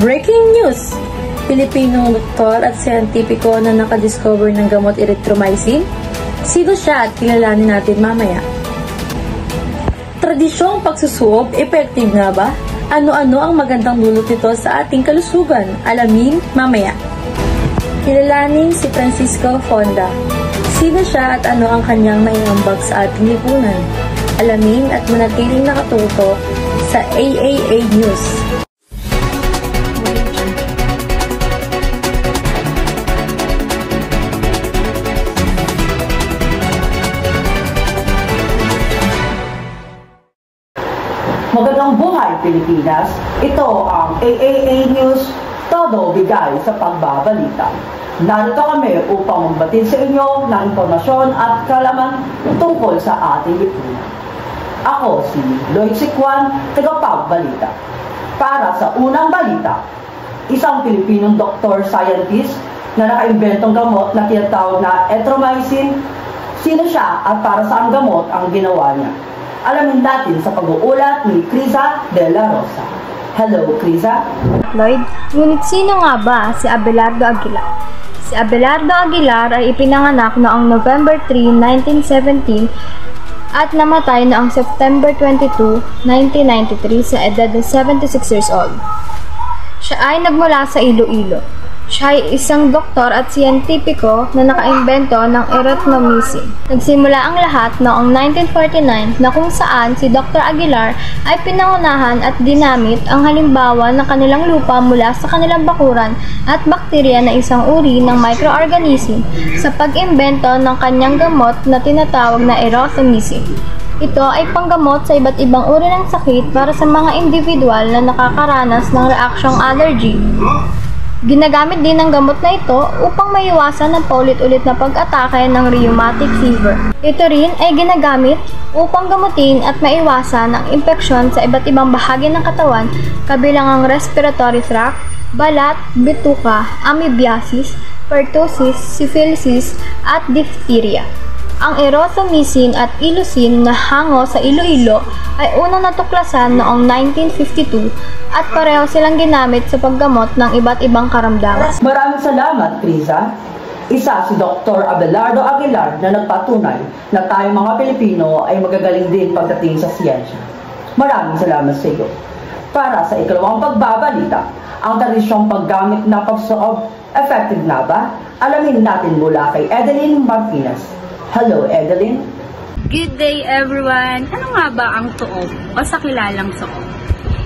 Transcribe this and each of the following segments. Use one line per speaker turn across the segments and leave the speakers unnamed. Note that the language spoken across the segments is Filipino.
Breaking news! Pilipinong doktor at siyentipiko na nakadiscover ng gamot erythromycin? Sino siya at kilalanin natin mamaya. Tradisyong pagsusuob, effective nga ba? Ano-ano ang magandang dulot nito sa ating kalusugan? Alamin mamaya. Kilalanin si Francisco Fonda. Sino siya at ano ang kanyang maiambag sa ating lipunan? Alamin at manatiling nakatutok sa AAA News.
Magandang buhay, Pilipinas! Ito ang AAA News, todo bigay sa pagbabalita. Narito kami upang magbatid sa inyo ng impormasyon at kalaman tungkol sa ating lipunan. Ako si Lloyd Sikwan, tagapagbalita. Para sa unang balita, isang Pilipinong doktor scientist na nakaimbentong gamot na tinatawag na erythromycin. Sino siya at para saan gamot ang ginawa niya? Alamin natin sa pag-uulat ni Criza de la Rosa. Hello, Criza.
Lloyd, ngunit sino nga ba si Abelardo Aguilar? Si Abelardo Aguilar ay ipinanganak noong November 3, 1917 at namatay noong September 22, 1993 sa edad ng 76 years old. Siya ay nagmula sa Iloilo. Siya ay isang doktor at siyentipiko na nakaimbento ng erythromycin. Nagsimula ang lahat noong 1949 na kung saan si Dr. Aguilar ay pinangunahan at ginamit ang halimbawa ng kanilang lupa mula sa kanilang bakuran at bakterya na isang uri ng microorganism sa pag-imbento ng kanyang gamot na tinatawag na erythromycin. Ito ay panggamot sa iba't ibang uri ng sakit para sa mga individual na nakakaranas ng reaksyong allergy. Ginagamit din ang gamot na ito upang maiwasan ang paulit-ulit na pag-atake ng rheumatic fever. Ito rin ay ginagamit upang gamutin at maiwasan ang impeksyon sa iba't ibang bahagi ng katawan kabilang ang respiratory tract, balat, bituka, amoebiasis, pertussis, syphilis at diphtheria. Ang erythromycin at ilusin na hango sa Iloilo ay unang natuklasan noong 1952 at pareho silang ginamit sa paggamot ng iba't ibang karamdaman.
Maraming salamat, Criza. Isa si Dr. Abelardo Aguilar na nagpatunay na tayong mga Pilipino ay magagaling din pagdating sa siyensya. Maraming salamat sa iyo. Para sa ikalawang pagbabalita, ang tradisyong paggamit na pagsuob, effective na ba? Alamin natin mula kay Edeline Martinez. Hello, Edeline.
Good day, everyone! Ano nga ba ang tuob o sa kilalang suob?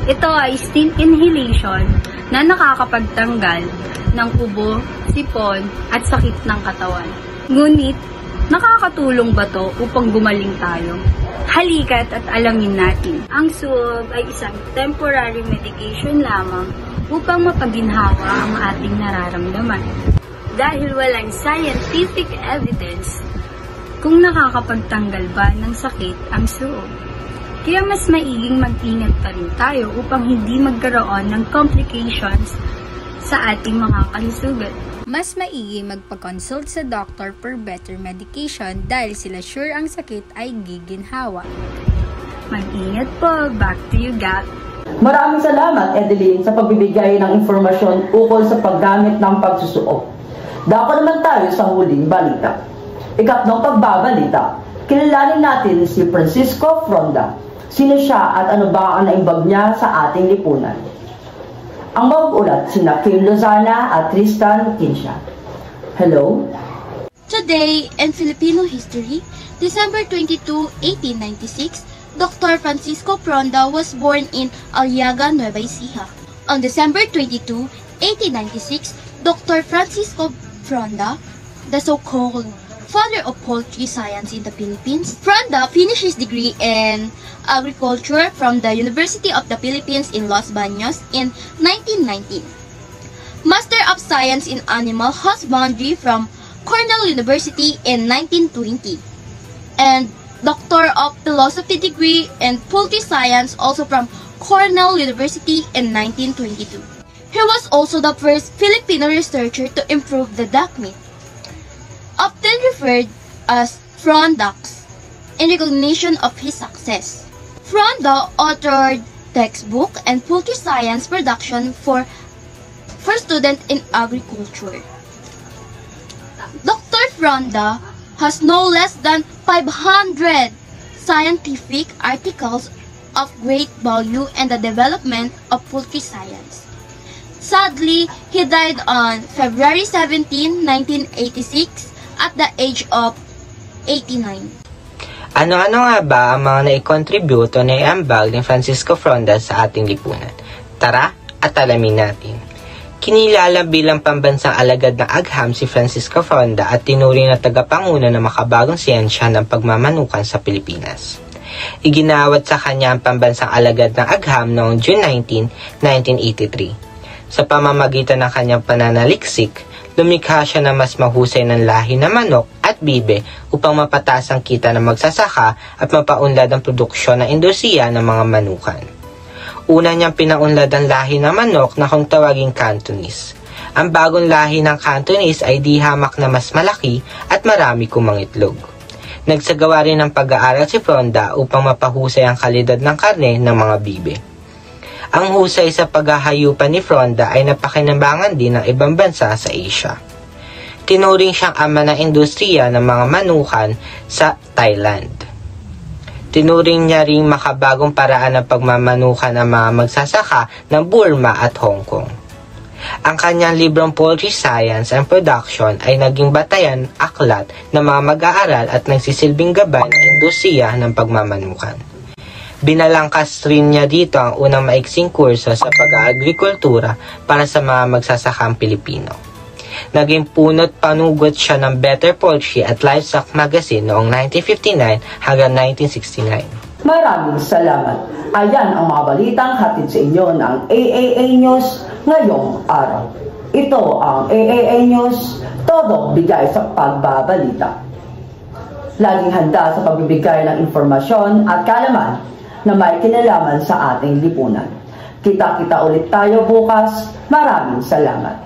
Ito ay steam inhalation na nakakapagtanggal ng kubo, sipon at sakit ng katawan. Ngunit, nakakatulong ba to upang gumaling tayo? Halika't at alamin natin. Ang suob ay isang temporary medication lamang upang mapaginhawa ang ating nararamdaman. Dahil walang scientific evidence kung nakakapagtanggal ba ng sakit ang suob. Kaya mas maiging mag-ingat pa rin tayo upang hindi magkaroon ng complications sa ating mga kalusugan.
Mas maigi magpa-consult sa doctor for better medication dahil sila sure ang sakit ay giginhawa.
Mag-ingat po. Back to you, Gab.
Maraming salamat, Edeline, sa pagbibigay ng informasyon ukol sa paggamit ng pagsusuob. Dako naman tayo sa huling balita. Ikatlong pagbabalita, kilalanin natin si Francisco Fonda. Sino siya at ano ba ang naimbag niya sa ating lipunan? Ang mag-ulat sina Kim Lozana at Tristan Kinsha. Hello?
Today in Filipino history, December 22, 1896, Dr. Francisco Fonda was born in Aliaga, Nueva Ecija. On December 22, 1896, Dr. Francisco Fonda, the so-called father of poultry science in the Philippines, Fonda finished his degree in agriculture from the University of the Philippines in Los Baños in 1919. Master of Science in Animal Husbandry from Cornell University in 1920. And Doctor of Philosophy degree in Poultry Science also from Cornell University in 1922. He was also the first Filipino researcher to improve the duck meat, often referred as Frondax, in recognition of his success. Fonda authored textbook and poultry science production for for students in agriculture. Dr. Fronda has no less than 500 scientific articles of great value in the development of poultry science. Sadly, he died on February 17, 1986 at the age of 89.
Ano-ano nga ba ang mga naikontribute o naiambag ni Francisco Fronda sa ating lipunan? Tara at alamin natin. Kinilala bilang pambansang alagad ng agham si Francisco Fronda at tinuring na tagapanguno ng makabagong siyensya ng pagmamanukan sa Pilipinas. Iginawad sa kanya ang pambansang alagad ng agham noong June 19, 1983. Sa pamamagitan ng kanyang pananaliksik, lumikha siya na mas mahusay ng lahi na manok at bibe upang mapataas ang kita ng magsasaka at mapaunlad ang produksyon ng industriya ng mga manukan. Una niyang pinaunlad ang lahi ng manok na kung tawaging Cantonese. Ang bagong lahi ng Cantonese ay di hamak na mas malaki at marami kumangitlog. Nagsagawa rin ng pag-aaral si Fronda upang mapahusay ang kalidad ng karne ng mga bibe. Ang husay sa paghahayupan ni Fronda ay napakinabangan din ng ibang bansa sa Asia. Tinuring siyang ama ng industriya ng mga manukan sa Thailand. Tinuring niya ring makabagong paraan ng pagmamanukan ng mga magsasaka ng Burma at Hong Kong. Ang kanyang librong Poultry Science and Production ay naging batayan aklat ng mga mag-aaral at nagsisilbing gabay ng industriya ng pagmamanukan. Binalangkas rin niya dito ang unang maiksing kurso sa pag-aagrikultura para sa mga magsasakang Pilipino. Naging punot panugot siya ng Better Poultry at Livestock Magazine noong 1959 hanggang 1969.
Maraming salamat. Ayan ang mga balitang hatid sa inyo ng AAA News ngayong araw. Ito ang AAA News, todo bigay sa pagbabalita. Laging handa sa pagbibigay ng informasyon at kaalaman na may kinalaman sa ating lipunan. Kita-kita ulit tayo bukas. Maraming salamat.